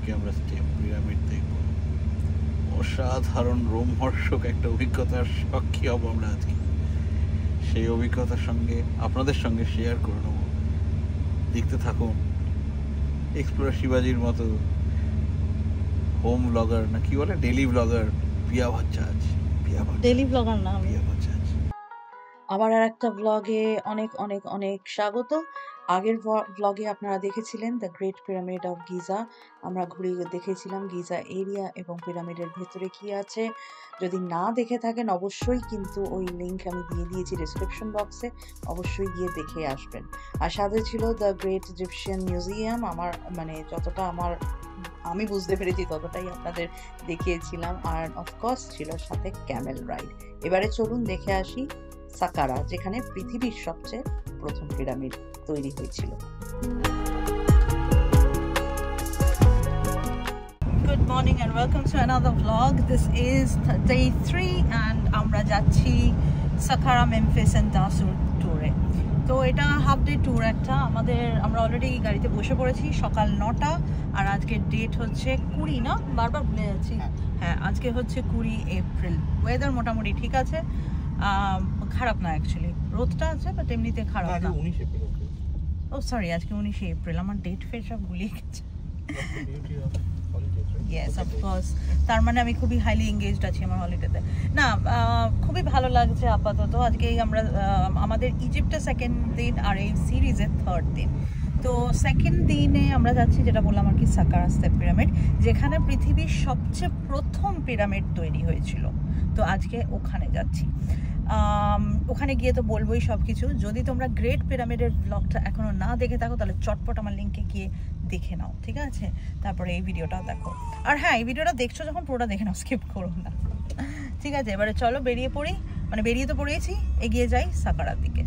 আজকে আমরা step pyramid দেখব। অসাধারণ রোমহর্ষক একটা অভিজ্ঞতার সাক্ষী হব আমরা আজকে। সেই অভিজ্ঞতার সঙ্গে আপনাদের সঙ্গে শেয়ার করে নেব। দেখতে থাকুন। এক্সপ্লোরার শিবাজির মতো হোম ব্লগার না কি বলে, ডেলি ব্লগার পিয়া ভট্টাচার্য। ডেলি ব্লগার না, পিয়া ভট্টাচার্য। আবার আর একটা ব্লগে অনেক অনেক অনেক স্বাগত। আগের ব্লগে আপনারা দেখেছিলেন the great pyramid of Giza. আমরা ঘুরে দেখেছিলাম গিজা এরিয়া এবং পিরামিডের ভেতরে কি আছে। যদি না দেখে থাকেন অবশ্যই কিন্তু ওই লিঙ্ক আমি দিয়ে দিয়েছি ডিসক্রিপশন বক্সে, অবশ্যই গিয়ে দেখে আসবেন। আর সাথে ছিল দ্য গ্রেট ইজিপশিয়ান মিউজিয়াম। আমার যতটা আমি বুঝতে পেরেছি ততটাই আপনাদের দেখিয়েছিলাম। আর অফকোর্স ছিল সাথে ক্যামেল রাইড। এবারে চলুন দেখে আসি সাকারা, যেখানে পৃথিবীর সবচেয়ে প্রথম পিরামিড তৈরি হয়েছিল। Good morning and welcome to another vlog. This is day 3 and আমরা যাচ্ছি সাকারা, মেমফিস and দাসুর ট্যুরে। তো এটা হাফ ডে ট্যুর একটা আমরা অলরেডি গাড়িতে বসে পড়েছি। সকাল 9টা আর আজকের ডেট হচ্ছে 20 না, বারবার ভুলে যাচ্ছি। হ্যাঁ, আজকে হচ্ছে 20 এপ্রিল। ওয়েদার মোটামুটি ঠিক আছে, খারাপ না অ্যাকচুয়ালি, রোদটা আছে বাট এমনিতে খারাপ না। ও সরি, আজকে 19 এপ্রিল। আমার ডেট ফের সব ভুলে গেছে। ইয়েস অফকোর্স, তার মানে আমি খুবই হাইলি এঙ্গেজড আছি আমার হলিডেতে। না, খুবই ভালো লাগছে আপাতত। আজকে আমরা আমাদের ইজিপ্টের সেকেন্ড দিন আর এই সিরিজের থার্ড দিন। তো সেকেন্ড দিনে আমরা যাচ্ছি, যেটা বললাম আর কি, সাকারা স্টেপ পিরামিড, যেখানে পৃথিবীর সবচেয়ে প্রথম পিরামিড তৈরি হয়েছিল। তো আজকে ওখানে যাচ্ছি। ওখানে গিয়ে তো বলবোই সব কিছু। যদি তোমরা গ্রেট পিরামিডের ব্লগটা এখনো না দেখে থাকো তাহলে চটপট আমার লিঙ্কে গিয়ে দেখে নাও, ঠিক আছে? তারপরে এই ভিডিওটাও দেখো। আর হ্যাঁ, এই ভিডিওটা দেখছো যখন পুরোটা দেখে নাও, স্কিপ করো না, ঠিক আছে? এবারে চলো বেরিয়ে পড়ি, বেরিয়ে তো পড়েছি, এগিয়ে যাই সাকারার দিকে।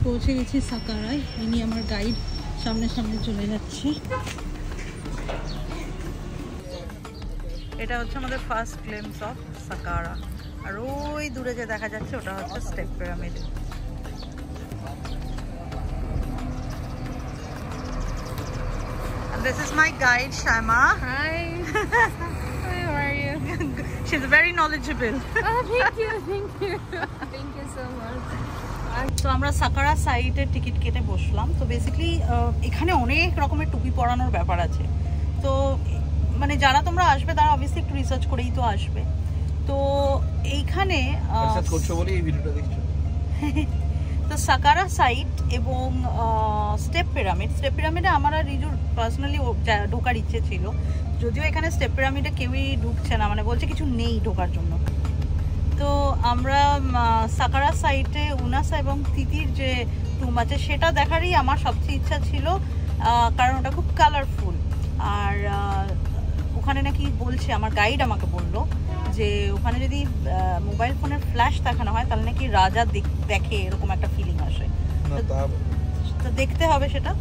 পৌঁছে গেছি সাকারায়। ইনি আমার গাইড, সামনে সামনে চলে যাচ্ছি। এটা হচ্ছে আমাদের ফার্স্ট গ্লিম্পস অফ সাকারা। আর ওই দূরে যে দেখা যাচ্ছে ওটা হচ্ছে step pyramid. This is my guide Shama. Hi. How are you? She's very knowledgeable. Oh, thank you. Thank you so much. তো আমরা সাকারা সাইটের টিকিট কেটে বসলাম। তো বেসিক্যালি এখানে অনেক রকমের টুপি পরানোর ব্যাপার আছে। তো যারা তোমরা আসবে তারা অবভিয়াসলি একটু রিসার্চ করেই তো আসবে। তো এইখানে তো সাকারা সাইট এবং স্টেপ পিরামিডে আমার আর রিজুর পার্সোনালি ঢোকার ইচ্ছে ছিল, যদিও এখানে স্টেপ পিরামিডে কেউই ঢুকছে না, বলছে কিছু নেই ঢোকার জন্য। তো আমরা সাকারা সাইটে উনাসা এবং তিতির যে টুম আছে সেটা দেখারই আমার সবচেয়ে ইচ্ছা ছিল, কারণ ওটা খুব কালারফুল। আর ওখানে নাকি বলছে, আমার গাইড আমাকে বললো যে ওখানে যদি মোবাইল ফোনের ফ্ল্যাশ দেখানো হয় তাহলে নাকি রাজা দেখে, এরকম একটা ফিলিং আসে। তো দেখতে হবে সেটা।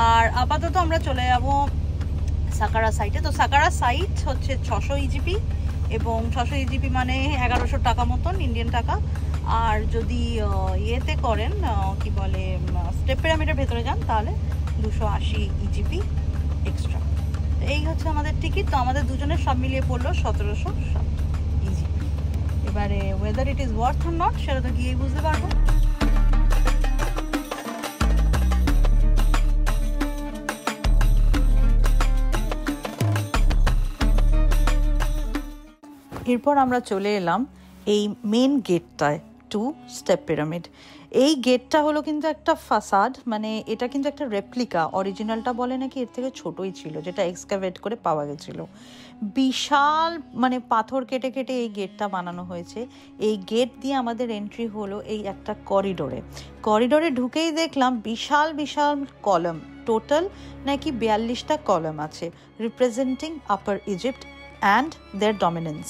আর আপাতত আমরা চলে যাব সাকারা সাইটে। তো সাকারা সাইট হচ্ছে 600 ইজিপি এবং 600 ইজিপি মানে 1100 টাকা মতন, ইন্ডিয়ান টাকা। আর যদি ইয়েতে করেন, কি বলে, স্টেপ পিরামিডের ভেতরে যান তাহলে 280 ইজিপি এক্সট্রা। এই হচ্ছে আমাদের টিকিট। তো আমাদের দুজনের সব মিলিয়ে পড়লো 1700 ইজিপি। এবারে weather it is worth or not সেটা তো গিয়েই বুঝতে পারবো। এরপর আমরা চলে এলাম এই মেন গেটটায় টু স্টেপ পিরামিড। এই গেটটা হলো কিন্তু একটা ফাসাড, মানে এটা কিন্তু একটা রেপ্লিকা, অরিজিনালটা বলে নাকি এর থেকে ছোটই ছিল, যেটা এক্সকাভেট করে পাওয়া গেছিল। বিশাল মানে পাথর কেটে কেটে এই গেটটা বানানো হয়েছে। এই গেট দিয়ে আমাদের এন্ট্রি হলো এই একটা করিডোরে ঢুকেই দেখলাম বিশাল বিশাল কলাম, টোটাল নাকি 42টা কলাম আছে, representing upper Egypt and their dominance.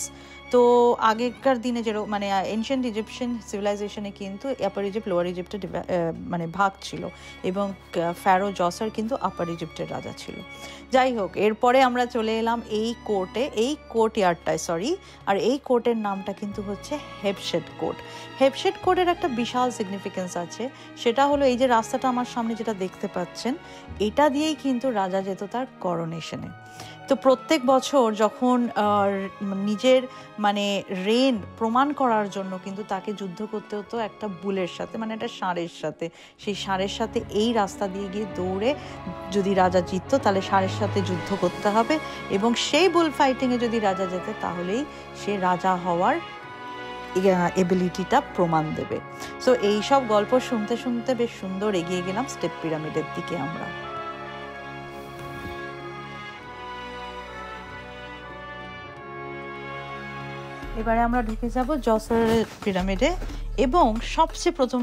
তো আগেকার দিনে যেরকম মানে এনশিয়েন্ট ইজিপশিয়ান সিভিলাইজেশনে কিন্তু আপার ইজিপ্ট লোয়ার ইজিপ্টের মানে ভাগ ছিল, এবং ফ্যারো জসার কিন্তু আপার ইজিপ্টের রাজা ছিল। যাই হোক, এরপরে আমরা চলে এলাম এই কোর্টে, এই কোর্ট ইয়ার্ডটায় আর এই কোর্টের নামটা কিন্তু হচ্ছে হেপশেড কোর্ট। হেপশেড কোর্টের একটা বিশাল সিগনিফিকেন্স আছে, সেটা হলো এই যে রাস্তাটা আমার সামনে যেটা দেখতে পাচ্ছেন, এটা দিয়েই কিন্তু রাজা যেত তার করোনেশনে। তো প্রত্যেক বছর যখন নিজের মানে রেন প্রমাণ করার জন্য কিন্তু তাকে যুদ্ধ করতে হতো একটা বুলের সাথে, মানে একটা ষাঁড়ের সাথে। সেই ষাঁড়ের সাথে এই রাস্তা দিয়ে গিয়ে দৌড়ে যদি রাজা জিতত তাহলে ষাঁড়ের সাথে যুদ্ধ করতে হবে, এবং সেই বুল ফাইটিংয়ে যদি রাজা যেতে তাহলেই সে রাজা হওয়ার এবিলিটিটা প্রমাণ দেবে। সো এইসব গল্প শুনতে শুনতে বেশ সুন্দর এগিয়ে গেলাম স্টেপ পিরামিডের দিকে আমরা। এবারে আমরা ঢুকে যাব জসারের পিরামিডে, এবং সবচেয়ে প্রথম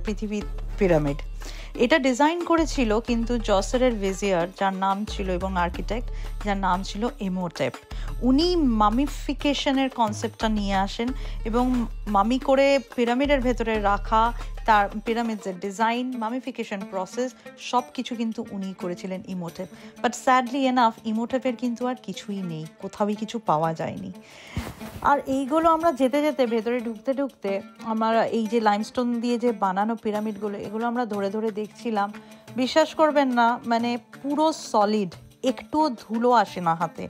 পৃথিবীর পিরামিড। এটা ডিজাইন করেছিল কিন্তু জসারের ভিজিয়ার যার নাম ছিল, এবং আর্কিটেক্ট যার নাম ছিল ইমোটেপ। উনি মামিফিকেশনের কনসেপ্টটা নিয়ে আসেন, এবং মামি করে পিরামিডের ভেতরে রাখা, তার পিরামিডের ডিজাইন, মামিফিকেশন প্রসেস সব কিছু কিন্তু উনি করেছিলেন ইমোটেপ। বাট স্যাডলি এনাফ ইমোটেপের কিন্তু আর কিছুই নেই, কোথাওই কিছু পাওয়া যায়নি। আর এইগুলো আমরা যেতে যেতে ভেতরে ঢুকতে ঢুকতে আমরা এই যে লাইমস্টোন দিয়ে যে বানানো পিরামিডগুলো, এগুলো আমরা ধরে ধরে দেখছিলাম। বিশ্বাস করবেন না, মানে পুরো সলিড, একটুও ধুলো আসে না হাতে,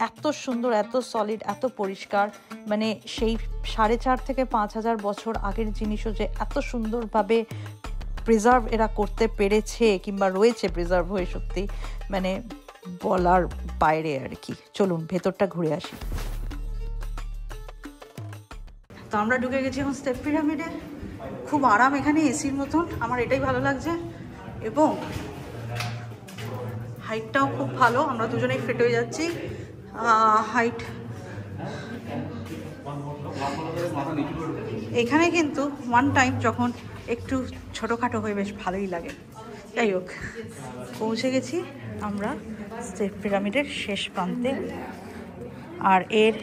এত সুন্দর, এত সলিড, এত পরিষ্কার। মানে সেই 4,500 থেকে 5,000 বছর আগের জিনিসও যে এত সুন্দরভাবে প্রিজার্ভ এরা করতে পেরেছে কিংবা রয়েছে প্রিজার্ভ হয়ে, সত্যি মানে বলার বাইরে আর কি। চলুন ভেতরটা ঘুরে আসি। তো আমরা ঢুকে গেছি এখন স্টেপ পিরামিডে। খুব আরাম এখানে, এসির মতন, আমার এটাই ভালো লাগছে, এবং হাইটটাও খুব ভালো, আমরা দুজনেই ফিট হয়ে যাচ্ছি। হাইট এখানে কিন্তু ওয়ান টাইম যখন একটু ছোটোখাটো হয়ে বেশ ভালোই লাগে। যাই হোক, পৌঁছে গেছি আমরা স্টেপ পিরামিডের শেষ প্রান্তে, আর এর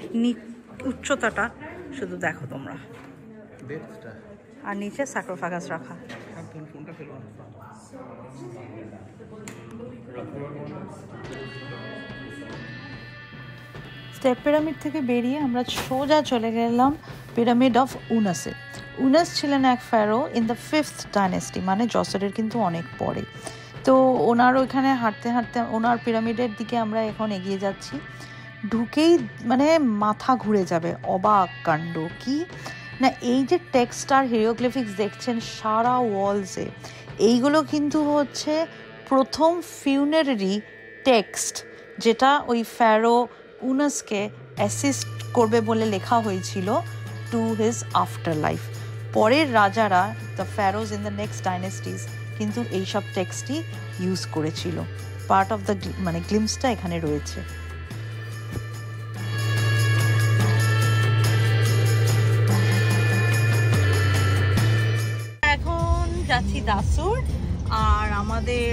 উচ্চতাটা শুধু দেখো তোমরা, আর নিচে স্যাক্রোফাগাস রাখা। স্টেপ পিরামিড থেকে বেরিয়ে আমরা সোজা চলে গেলাম পিরামিড অফ উনাসে। উনাস ছিলেন এক Faroe in the 5th dynasty, মানে জসারের কিন্তু অনেক পরে। তো ওনার ওইখানে হাঁটতে হাঁটতে ওনার পিরামিডের দিকে আমরা এখন এগিয়ে যাচ্ছি। ঢুকেই মানে মাথা ঘুরে যাবে, অবাক কাণ্ড কি না, এই যে টেক্সট আর হিরোগ্লিফিক্স দেখছেন সারা ওয়ালসে, এইগুলো কিন্তু হচ্ছে প্রথম ফিউনারারি টেক্সট, যেটা ওই ফ্যারো উনাসকে অ্যাসিস্ট করবে বলে লেখা হয়েছিল টু হিজ আফটার লাইফ। পরের রাজারা, দ্য ফ্যারোজ ইন দ্য নেক্সট ডাইনেস্টিস, কিন্তু এইসব টেক্সটই ইউজ করেছিল। পার্ট অফ দ্য মানে গ্লিমসটা এখানে রয়েছে। এখন যাচ্ছি দাসুর, আর আমাদের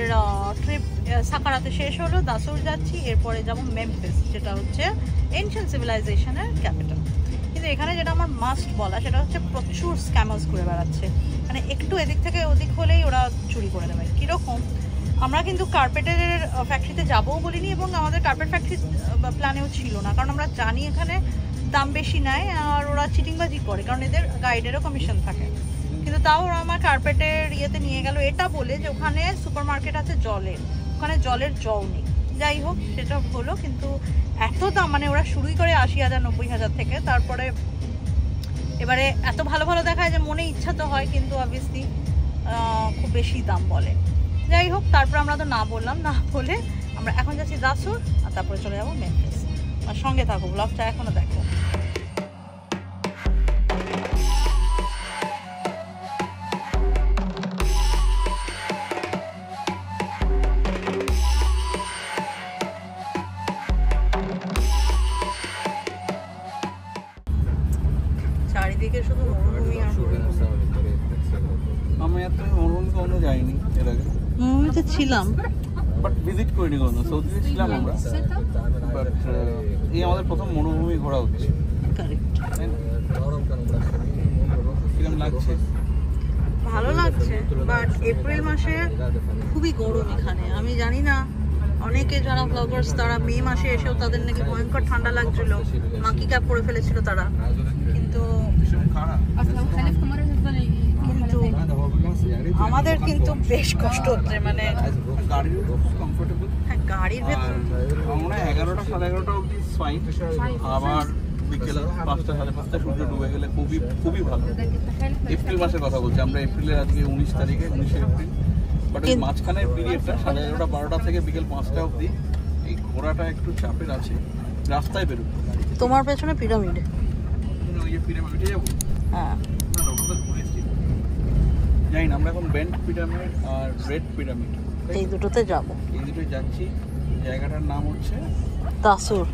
ট্রিপ সাকারাতে শেষ হলো, দাসুর যাচ্ছি, এরপরে যাব মেমফিস, যেটা হচ্ছে এনশিয়েন্ট সিভিলাইজেশনের ক্যাপিটাল। কিন্তু এখানে যেটা আমার মাস্ট বলা সেটা হচ্ছে প্রচুর স্ক্যামার্স ঘুরে বেড়াচ্ছে, মানে একটু এদিক থেকে ওদিক হলেই ওরা চুরি করে নেবে। কীরকম, আমরা কিন্তু কার্পেটের ফ্যাক্টরিতে যাবও বলিনি, এবং আমাদের কার্পেট ফ্যাক্টরি প্ল্যানেও ছিল না, কারণ আমরা জানি এখানে দাম বেশি নেয় আর ওরা চিটিংবাজি করে, কারণ এদের গাইডেরও কমিশন থাকে। কিন্তু তাও ওরা আমার কার্পেটের ইয়েতে নিয়ে গেল এটা বলে যে ওখানে সুপার মার্কেট আছে জলের, ওখানে জলের জল নেই। যাই হোক, সেটা হলো, কিন্তু এত দাম, মানে ওরা শুরুই করে 80,000 90,000 থেকে, তারপরে এবারে এত ভালো ভালো দেখায় যে মনে ইচ্ছা তো হয়, কিন্তু অবভিয়াসলি খুব বেশি দাম বলে। যাই হোক, তারপর আমরা তো না বললাম, না বলে আমরা এখন যাচ্ছি দাসুর, আর তারপরে চলে যাবো মেমফিস। আর সঙ্গে থাকো, ব্লগটা এখনো দেখো। ছিলাম, বাট ভিজিট করিনি কোনো। সৌদিতে ছিলাম আমরা, বাট এই আমাদের প্রথম মরুভূমি ঘোরা হচ্ছে। কারেক্ট। কিরকম লাগছে? ভালো লাগছে, বাট এপ্রিল মাসে খুবই গরম এখানে। আমি জানি না, অনেকে যারা ব্লগার্স তারা মে মাসে এসেও তাদের নাকি ভয়ঙ্কর ঠান্ডা লাগছিল, মাকি ক্যাপ পরে ফেলেছিল তারা, কিন্তু আমাদের কিন্তু বেশ কষ্ট হচ্ছে। মানে হ্যাঁ, গাড়ির ভেতর 11টা 11:30 অব্দি ফাইন, আবার বিকেল 5টা 5:30 সূর্য ডুবে গেলে খুবই খুবই ভালো। এপ্রিল মাসের কথা বলছি আমরা, এপ্রিলের আজকে 19 তারিখে, 19শে এপ্রিল। বাট ওই মাঝখানের পিরিয়ডটা 11:30 12টা থেকে বিকেল 5টা অব্দি এই ঘোরাটা একটু চাপের আছে। রাস্তায় বেরোবো। তোমার পেছনে পিরামিড, ওই যে পিরামিডে যাবো। হ্যাঁ না ওটা তো ঘুরেছি, জানি না। আমরা এখন বেন্ট পিরামিড আর রেড পিরামিড, এই দুটোতে যাব। এই দুটোই যাচ্ছি। জায়গাটার নাম হচ্ছে দাসুর।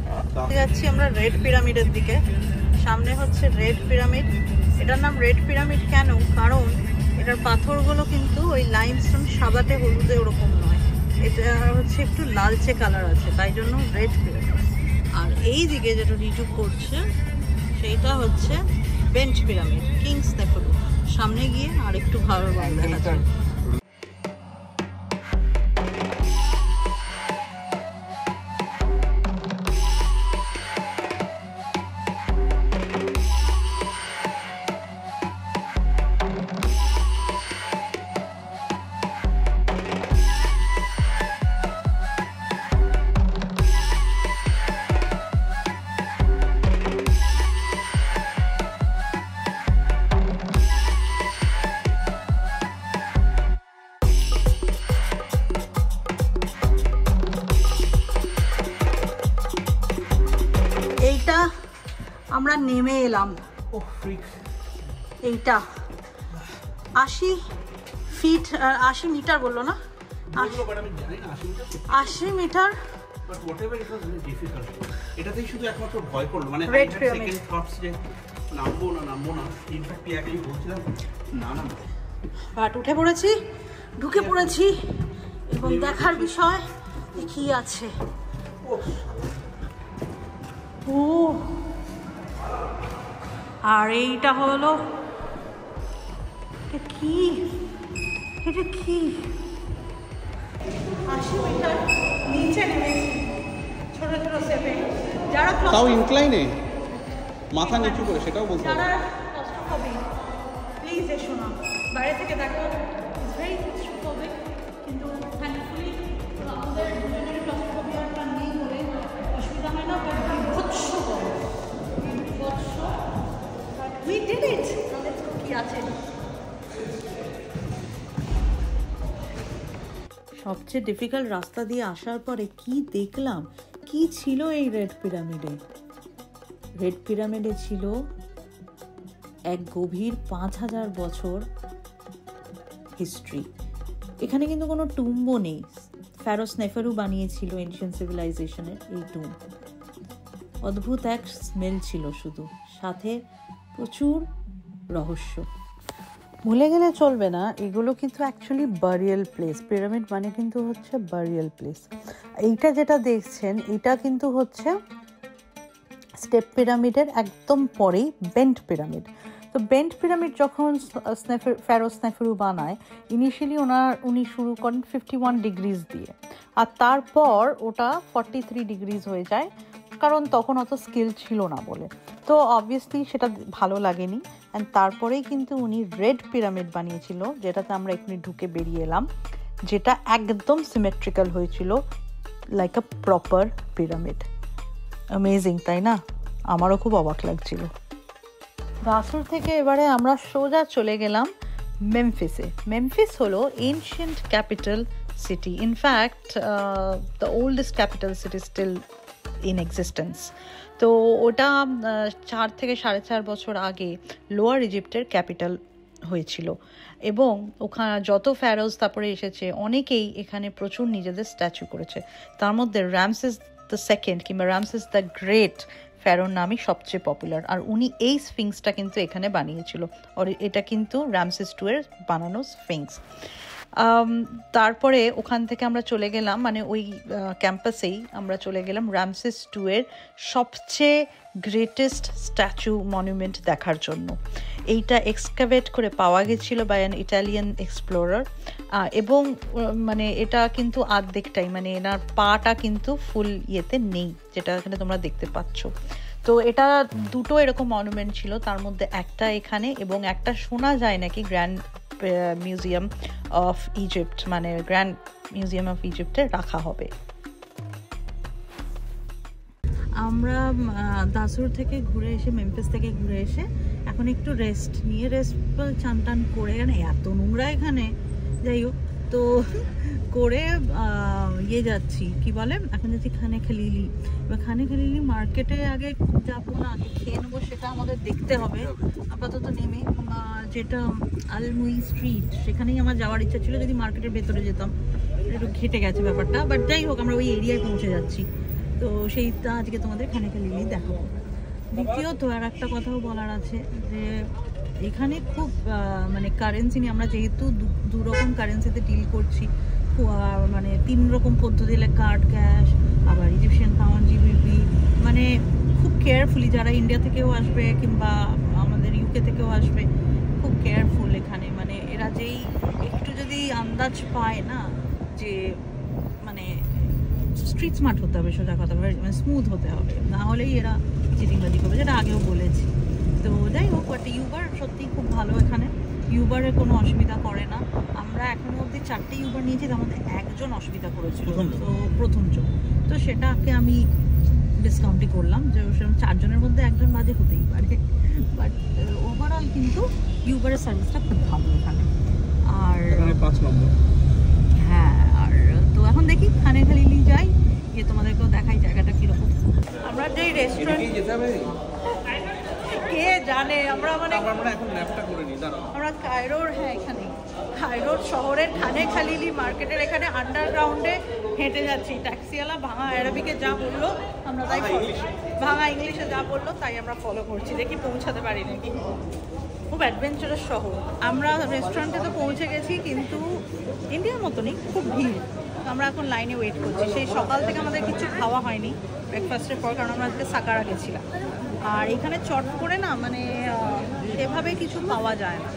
যাচ্ছি আমরা রেড পিরামিডের দিকে। সামনে হচ্ছে রেড পিরামিড। এটার নাম রেড পিরামিড কেন? কারণ এটার পাথরগুলো কিন্তু ওই লাইমস্টোন সাদাতে হলুদে ওরকম নয়, এটা হচ্ছে একটু লালচে কালার আছে, তাই জন্য রেড পিরামিড। আর এই দিকে যেটা রিজু করছে সেইটা হচ্ছে বেন্ট পিরামিড, কিংস নেফেরু। সামনে গিয়ে আর একটু ভালো দেখা যায়। এইটা আমরা নেমে এলাম, এইটা 80 ফিট 80 মিটার বললো না, 80 মিটার। এটাতেই শুধু একমাত্র ভয় করলো, মানে সেকেন্ড থটস যে নামবো না। ইনফ্যাক্ট আমি বলছিলাম না। বাট উঠে পড়েছি, ঢুকে পড়েছি, এবং দেখার বিষয় কি আছে। ও আর এইটা হলো, এটা কি 80 মিটার নিচে নেমেছি ছোট ছোট স্টেপে। যারা তাও ইনক্লাইনে মাথা নিচু করে, সেটাও বলতে হবে। যারা ক্লস্ট্রোফোবিক প্লিজ এসো না, বাইরে থেকে দেখো ইটস ভেরি ক্লস্ট্রোফোবিক, কিন্তু থ্যাঙ্কফুলি আমাদের দুজনের ক্লস্ট্রোফোবিয়াটা নেই বলে অসুবিধা হয় না। বাট বিভৎস বাট উই ডিড ইট। কি আছে সবচেয়ে ডিফিকাল্ট রাস্তা দিয়ে আসার পরে কি দেখলাম, কি ছিল এই রেড পিরামিডে। রেড পিরামিডে ছিল এক গভীর 5000 বছর হিস্ট্রি। এখানে কিন্তু কোনো টুম্বও নেই, ফ্যারোস নেফেরু বানিয়েছিল এনশিয়েন্ট সিভিলাইজেশনের এই টুম্ব। অদ্ভুত এক স্মেল ছিল শুধু, সাথে প্রচুর রহস্য। ভুলে গেলে চলবে না, এগুলো কিন্তু অ্যাকচুয়ালি বারিয়াল প্লেস। পিরামিড মানে কিন্তু হচ্ছে বারিয়াল প্লেস। এইটা যেটা দেখছেন এটা কিন্তু হচ্ছে স্টেপ পিরামিডের একদম পরেই বেন্ট পিরামিড। তো বেন্ট পিরামিড যখন ফ্যারোস নেফেরু বানায়, ইনিশিয়ালি উনি শুরু করেন 51 ডিগ্রিজ দিয়ে, আর তারপর ওটা 43 ডিগ্রিজ হয়ে যায়, কারণ তখন অত স্কিল ছিল না বলে। তো অবভিয়াসলি সেটা ভালো লাগেনি, অ্যান্ড তারপরেই কিন্তু উনি রেড পিরামিড বানিয়েছিল, যেটাতে আমরা এখানে ঢুকে বেরিয়ে এলাম, যেটা একদম সিমেট্রিক্যাল হয়েছিল, লাইক আ প্রপার পিরামিড। অ্যামেজিং, তাই না? আমারও খুব অবাক লাগছিল। দাসুর থেকে এবারে আমরা সোজা চলে গেলাম মেমফিসে। মেমফিস হলো ancient capital city, in fact the oldest capital city still in existence. তো ওটা 4 থেকে 4.5 বছর আগে লোয়ার ইজিপ্টের ক্যাপিটাল হয়েছিল, এবং ওখানে যত ফ্যারোজ তারপরে এসেছে অনেকেই এখানে প্রচুর নিজেদের স্ট্যাচু করেছে। তার মধ্যে রামসেস দ্য সেকেন্ড কিংবা রামসেস দ্য গ্রেট ফ্যারোর নামই সবচেয়ে পপুলার, আর উনি এই স্ফিংসটা কিন্তু এখানে বানিয়েছিল। আর এটা কিন্তু রামসেস 2 এর বানানো স্ফিংস। তারপরে ওখান থেকে আমরা চলে গেলাম, মানে ওই ক্যাম্পাসেই আমরা চলে গেলাম রামসেস 2 এর সবচেয়ে গ্রেটেস্ট স্ট্যাচু মনুমেন্ট দেখার জন্য। এইটা এক্সকাভেট করে পাওয়া গেছিলো বাই অ্যান ইটালিয়ান এক্সপ্লোরার, এবং মানে এটা কিন্তু আর্ধেকটাই, মানে এনার পাটা কিন্তু ফুল ইয়েতে নেই, যেটা এখানে তোমরা দেখতে পাচ্ছ। তো এটা দুটো এরকম মনুমেন্ট ছিল, তার মধ্যে একটা এখানে এবং একটা শোনা যায় নাকি গ্র্যান্ড মিউজিয়াম অফ ইজিপ্ট, মানে গ্র্যান্ড মিউজিয়াম অফ ইজিপ্টে রাখা হবে। আমরা দাসুর থেকে ঘুরে এসে, মেমফিস থেকে ঘুরে এসে এখন একটু রেস্ট নিয়ে, চান টান করে, এত নোংরা এখানে, যাই হোক, তো করে ইয়ে যাচ্ছি, কি বলে, এখন যাচ্ছি খানে খালিলি। এবার খানে খালিলি মার্কেটে আগে যাবো না, আগে খেয়ে নেবো, সেটা আমাদের দেখতে হবে। আপাতত নেমে যেটা আলমুই স্ট্রিট, সেখানেই আমার যাওয়ার ইচ্ছা ছিল, যদি মার্কেটের ভেতরে যেতাম। একটু ঘেটে গেছে ব্যাপারটা, বাট যাই হোক, আমরা ওই এরিয়ায় পৌঁছে যাচ্ছি, তো সেইটা আজকে তোমাদের খানে খালিলি দেখাবো। দ্বিতীয়ত আর একটা কথাও বলার আছে, যে এখানে খুব মানে কারেন্সি নিয়ে, আমরা যেহেতু দু রকম কারেন্সিতে ডিল করছি, মানে 3 রকম পদ্ধতিতে, কার্ড, ক্যাশ, আবার ইজিপশিয়ান পাউন্ড, জিবিপি, মানে খুব কেয়ারফুলি, যারা ইন্ডিয়া থেকেও আসবে কিংবা আমাদের ইউকে থেকেও আসবে, খুব কেয়ারফুল এখানে। মানে এরা যেই একটু যদি আন্দাজ পায় না, যে মানে স্ট্রিট স্মার্ট হতে হবে, সোজা কথা, মানে স্মুথ হতে হবে, না হলেই এরা চিটিংবাজি করবে, যেটা আগেও বলেছি। তো যাই হোক, বাট ইউবার সত্যিই খুব ভালো এখানে, ইউবারের কোনো অসুবিধা করে না। আমরা এখনো অবধি 4টে ইউবার নিয়েছি, তার মধ্যে একজন অসুবিধা করেছিল, তো প্রথম জন, তো সেটাকে আমি ডিসকাউন্টই করলাম, যে 4 জনের মধ্যে একজন বাজে হতেই পারে, বাট ওভারঅল কিন্তু ইউবারের সার্ভিসটা খুব ভালো এখানে। আর 5 নম্বর, হ্যাঁ, আর তো এখন দেখি খানে খালিলি যাই, গিয়ে তোমাদেরকেও দেখাই জায়গাটা কীরকম। আমরা যেই রেস্টুরেন্ট, কে জানে, আমরা মানে এখন ম্যাপটা করে নিই, দাঁড়াও, আমরা কায়রোর, হ্যাঁ এখানে কায়রোর শহরের খানে খালিলি মার্কেটের এখানে আন্ডারগ্রাউন্ডে হেঁটে যাচ্ছি। ট্যাক্সিওয়ালা ভাঙা আরবিকে যা বললো আমরা তাই, ভাঙা ইংলিশে যা বললো তাই আমরা ফলো করছি, দেখি পৌঁছাতে পারি নাকি। খুব অ্যাডভেঞ্চারাস শহর। আমরা রেস্টুরেন্টে তো পৌঁছে গেছি, কিন্তু ইন্ডিয়ার মতনই খুব ভিড়। আমরা এখন লাইনে ওয়েট করছি, সেই সকাল থেকে আমাদের কিছু খাওয়া হয়নি ব্রেকফাস্টের পর, কারণ আমরা আজকে সাকারা গেছিলাম। আর এখানে চট করে না, মানে এভাবে কিছু পাওয়া যায় না,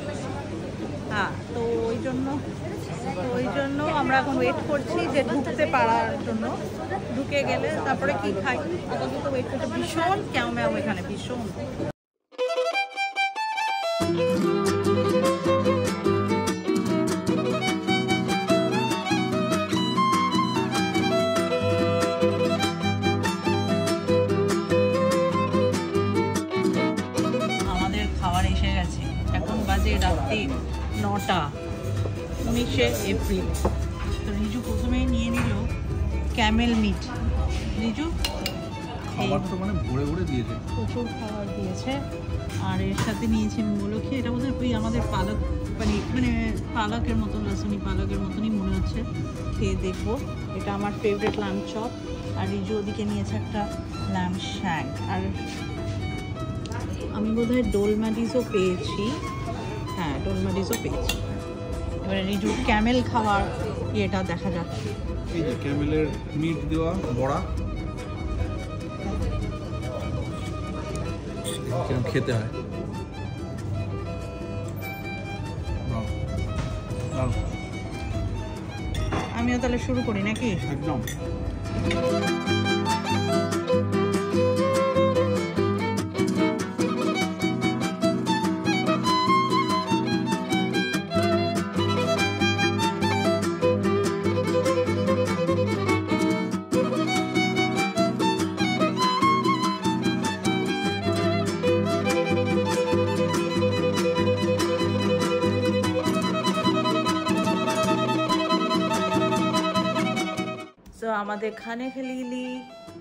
হ্যাঁ, তো ওই জন্য আমরা এখন ওয়েট করছি যে ঢুকতে পারার জন্য। ঢুকে গেলে তারপরে কি খাই, আপাতত ওয়েট করতে। ভীষণ ক্যাও ম্যাও এখানে, ভীষণ। আমাদের খাবার এসে গেছে, এখন বাজে রাত্রি 9টা, 19শে এপ্রিল। তো রিজু প্রথমেই নিয়ে নিল ক্যামেল মিট। রিজু খাবার তো মানে ভরে ভরে দিয়েছে, প্রচুর খাবার দিয়েছে। আর এর সাথে নিয়েছি মূলক্ষী, এটা বোধহয় ওই আমাদের পালক, মানে পালকের মতন, রসুনি পালকের মতনই মনে হচ্ছে, খেয়ে দেখবো। এটা আমার ফেভারিট ল্যাম্প চপ। আর রিজু ওদিকে নিয়েছে একটা ল্যাম্প শ্যাঙ্ক। আর আমি বোধহয় ডোলমাডিসও পেয়েছি, হ্যাঁ ডোলমাডিসও পেয়েছি। এবারে রিজুর ক্যামেল খাওয়ার ইয়েটা দেখা যাচ্ছে, এই যে ক্যামেলের মিট দেওয়া বড়া, কিরকম খেতে হয়। আমিও তাহলে শুরু করি নাকি? একদম। আমাদের খানে খালিলি,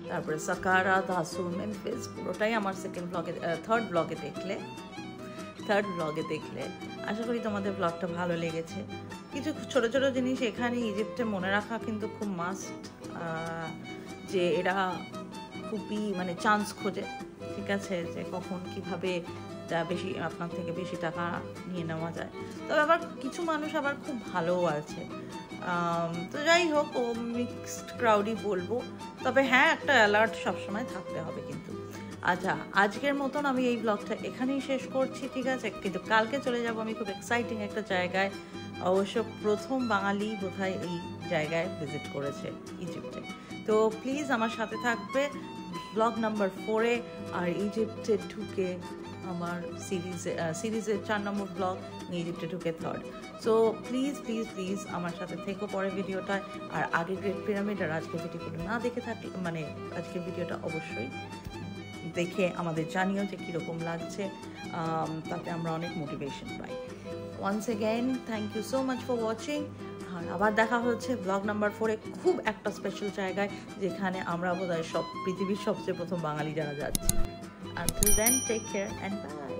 তারপরে সাকারা, দাসুর, মেমফিস পুরোটাই আমার থার্ড ব্লগে দেখলে। আশা করি তোমাদের ব্লগটা ভালো লেগেছে। কিছু ছোট ছোট জিনিস এখানে ইজিপ্টে মনে রাখা কিন্তু খুব মাস্ট, যে এরা খুবই মানে চান্স খোঁজে, ঠিক আছে, যে কখন কিভাবে যা বেশি আপনার থেকে বেশি টাকা নিয়ে নেওয়া যায়। তবে আবার কিছু মানুষ আবার খুব ভালোও আছে। তো যাই হোক, ও মিক্সড ক্রাউডই বলবো। তবে হ্যাঁ, একটা অ্যালার্ট সবসময় থাকতে হবে কিন্তু। আচ্ছা, আজকের মতন আমি এই ব্লগটা এখানেই শেষ করছি, ঠিক আছে? কিন্তু কালকে চলে যাব আমি খুব এক্সাইটিং একটা জায়গায়। অবশ্য প্রথম বাঙালি বোধহয় এই জায়গায় ভিজিট করেছে, ইজিপ্টে। তো প্লিজ আমার সাথে থাকবে ব্লগ নাম্বার 4-এ। আর ইজিপ্টে ঢুকে আমার সিরিজের 4 নম্বর ব্লগ, ইজিপ্টে ঢুকে 3rd। So please please please আমার সাথে থেকো পরে ভিডিওটায়। আর আগে গ্রেট পিরামিড আর আজকের ভিডিওগুলো না দেখে থাকলে, মানে আজকের ভিডিওটা অবশ্যই দেখে আমাদের জানিও যে কীরকম লাগছে, তাতে আমরা অনেক মোটিভেশন পাই। Once again thank you so much for watching. আর আবার দেখা হচ্ছে ব্লগ নাম্বার 4-এ, খুব একটা স্পেশাল জায়গায়, যেখানে আমরা বোধহয় পৃথিবীর সবচেয়ে প্রথম বাঙালি যারা যাচ্ছি। Until then, take care and bye.